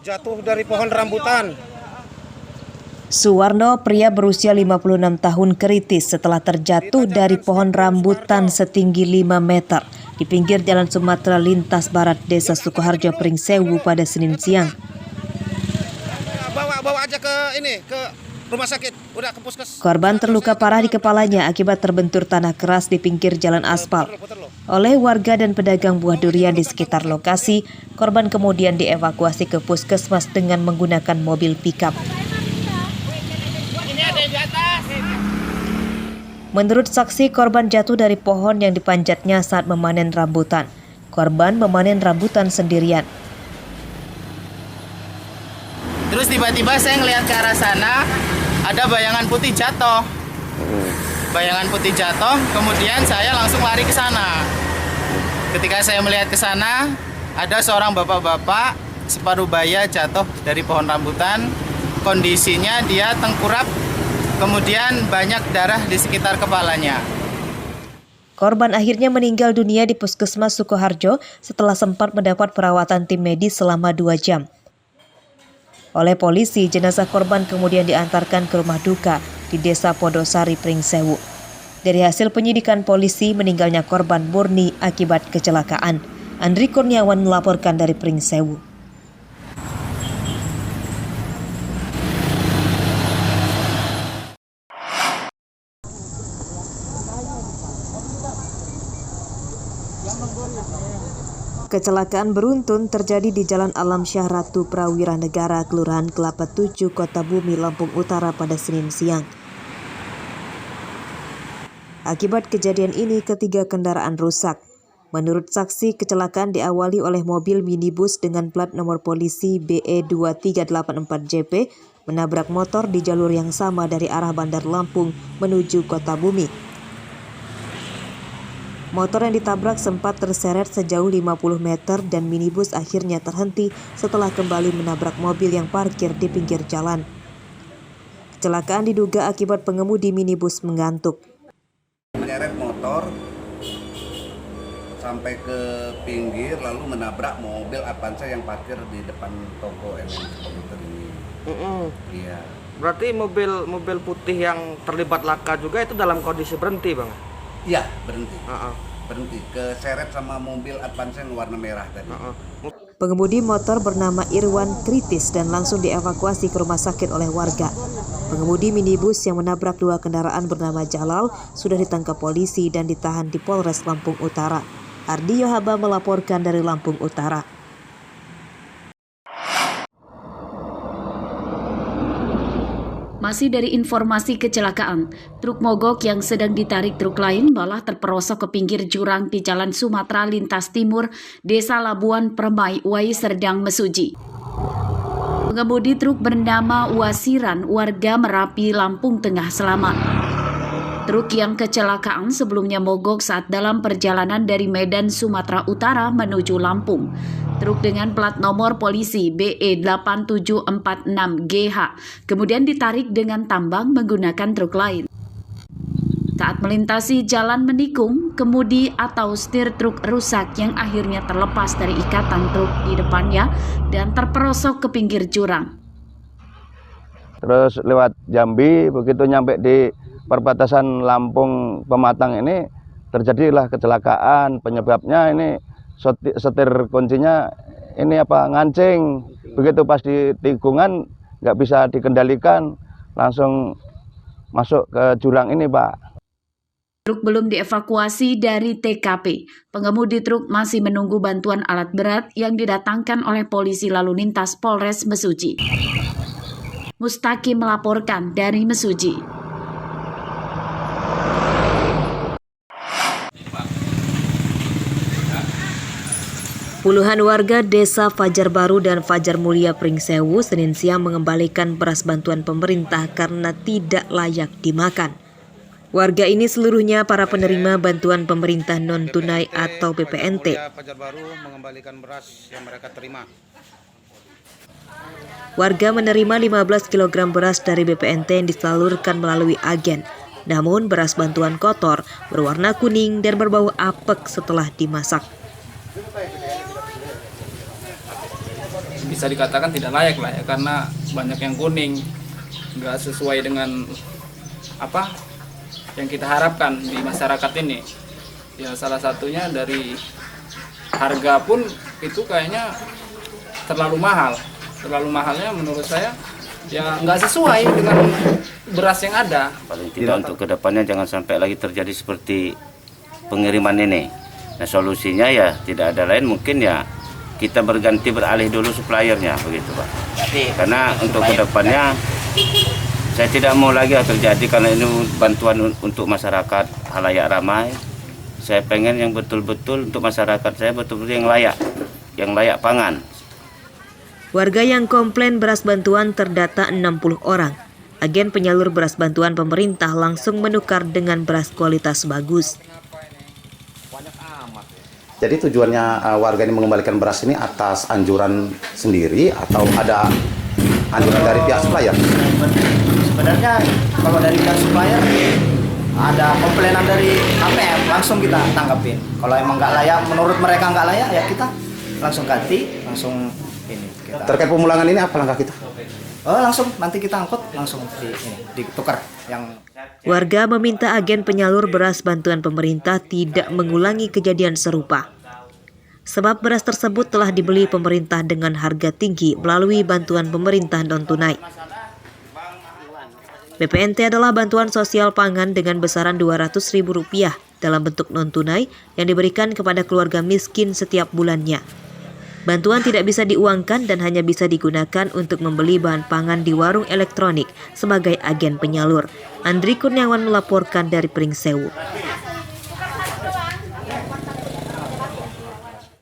Jatuh dari pohon rambutan. Suwarno, pria berusia 56 tahun kritis setelah terjatuh dari pohon rambutan setinggi 5 meter di pinggir Jalan Sumatera Lintas Barat, Desa Sukoharjo, Pringsewu pada Senin siang. Bawa aja ke rumah sakit, udah ke puskes. Korban terluka parah di kepalanya akibat terbentur tanah keras di pinggir jalan aspal. Oleh warga dan pedagang buah durian di sekitar lokasi, korban kemudian dievakuasi ke puskesmas dengan menggunakan mobil pickup. Menurut saksi, korban jatuh dari pohon yang dipanjatnya saat memanen rambutan. Korban memanen rambutan sendirian. Terus tiba-tiba saya ngelihat ke arah sana, ada bayangan putih jatuh. Bayangan putih jatuh, kemudian saya langsung lari ke sana. Ketika saya melihat ke sana, ada seorang bapak-bapak separuh baya jatuh dari pohon rambutan. Kondisinya dia tengkurap, kemudian banyak darah di sekitar kepalanya. Korban akhirnya meninggal dunia di Puskesmas Sukoharjo setelah sempat mendapat perawatan tim medis selama 2 jam. Oleh polisi, jenazah korban kemudian diantarkan ke rumah duka di Desa Podosari, Pringsewu. Dari hasil penyidikan polisi, meninggalnya korban murni akibat kecelakaan. Andri Kurniawan melaporkan dari Pringsewu. Kecelakaan beruntun terjadi di Jalan Alam Syah Ratu Prawira Negara, Kelurahan Kelapa 7, Kota Bumi, Lampung Utara pada Senin siang. Akibat kejadian ini, ketiga kendaraan rusak. Menurut saksi, kecelakaan diawali oleh mobil minibus dengan plat nomor polisi BE2384JP menabrak motor di jalur yang sama dari arah Bandar Lampung menuju Kota Bumi. Motor yang ditabrak sempat terseret sejauh 50 meter dan minibus akhirnya terhenti setelah kembali menabrak mobil yang parkir di pinggir jalan. Kecelakaan diduga akibat pengemudi minibus mengantuk. Menyeret motor sampai ke pinggir lalu menabrak mobil Avanza yang parkir di depan toko MNC komputer ini. Iya. Berarti mobil putih yang terlibat laka juga itu dalam kondisi berhenti, Bang? Iya, berhenti. Berhenti, keseret sama mobil Avanza yang warna merah tadi. Pengemudi motor bernama Irwan kritis dan langsung dievakuasi ke rumah sakit oleh warga. Pengemudi minibus yang menabrak 2 kendaraan bernama Jalal sudah ditangkap polisi dan ditahan di Polres Lampung Utara. Ardi Yohaba melaporkan dari Lampung Utara. Masih dari informasi kecelakaan, truk mogok yang sedang ditarik truk lain malah terperosok ke pinggir jurang di Jalan Sumatera Lintas Timur, Desa Labuan Permai, Uwai Serdang, Mesuji. Pengemudi truk bernama Wasiran, warga Merapi, Lampung Tengah, selamat. Truk yang kecelakaan sebelumnya mogok saat dalam perjalanan dari Medan, Sumatera Utara menuju Lampung. Truk dengan plat nomor polisi BE8746GH kemudian ditarik dengan tambang menggunakan truk lain. Saat melintasi jalan menikung, kemudi atau setir truk rusak yang akhirnya terlepas dari ikatan truk di depannya dan terperosok ke pinggir jurang. Terus lewat Jambi, begitu nyampe di perbatasan Lampung Pematang ini terjadilah kecelakaan. Penyebabnya ini setir kuncinya ini ngancing, begitu pas di tikungan nggak bisa dikendalikan, langsung masuk ke jurang ini, Pak. Truk belum dievakuasi dari TKP. Pengemudi truk masih menunggu bantuan alat berat yang didatangkan oleh polisi lalu lintas Polres Mesuji. Mustaqim melaporkan dari Mesuji. Puluhan warga Desa Fajar Baru dan Fajar Mulia, Pringsewu, Senin siang mengembalikan beras bantuan pemerintah karena tidak layak dimakan. Warga ini seluruhnya para penerima bantuan pemerintah non-tunai atau BPNT. Fajar Baru mengembalikan beras yang mereka terima. Warga menerima 15 kg beras dari BPNT yang disalurkan melalui agen. Namun beras bantuan kotor, berwarna kuning dan berbau apek setelah dimasak. bisa dikatakan tidak layak lah ya, karena banyak yang kuning, nggak sesuai dengan apa yang kita harapkan di masyarakat ini. Ya salah satunya dari harga pun itu kayaknya terlalu mahal. Terlalu mahalnya menurut saya ya nggak sesuai dengan beras yang ada. Paling tidak untuk kedepannya jangan sampai lagi terjadi seperti pengiriman ini. Nah solusinya ya tidak ada lain, mungkin ya kita beralih dulu suppliernya begitu Pak. Karena untuk kedepannya saya tidak mau lagi terjadi, karena ini bantuan untuk masyarakat halayak ramai. Saya pengen yang betul-betul untuk masyarakat saya betul-betul yang layak pangan. Warga yang komplain beras bantuan terdata 60 orang. Agen penyalur beras bantuan pemerintah langsung menukar dengan beras kualitas bagus. Jadi tujuannya warga ini mengembalikan beras ini atas anjuran sendiri atau ada anjuran dari pihak supplier? Sebenarnya kalau dari pihak supplier ada komplainan dari KPM, langsung kita tanggapin. Kalau emang nggak layak, menurut mereka nggak layak, ya kita langsung ganti, langsung ini. Terkait pemulangan ini apa langkah kita? Oh langsung nanti kita angkut langsung ditukar yang. Warga meminta agen penyalur beras bantuan pemerintah tidak mengulangi kejadian serupa. Sebab beras tersebut telah dibeli pemerintah dengan harga tinggi melalui bantuan pemerintah non-tunai. BPNT adalah bantuan sosial pangan dengan besaran Rp200.000 dalam bentuk non-tunai yang diberikan kepada keluarga miskin setiap bulannya. Bantuan tidak bisa diuangkan dan hanya bisa digunakan untuk membeli bahan pangan di warung elektronik sebagai agen penyalur. Andri Kurniawan melaporkan dari Pringsewu.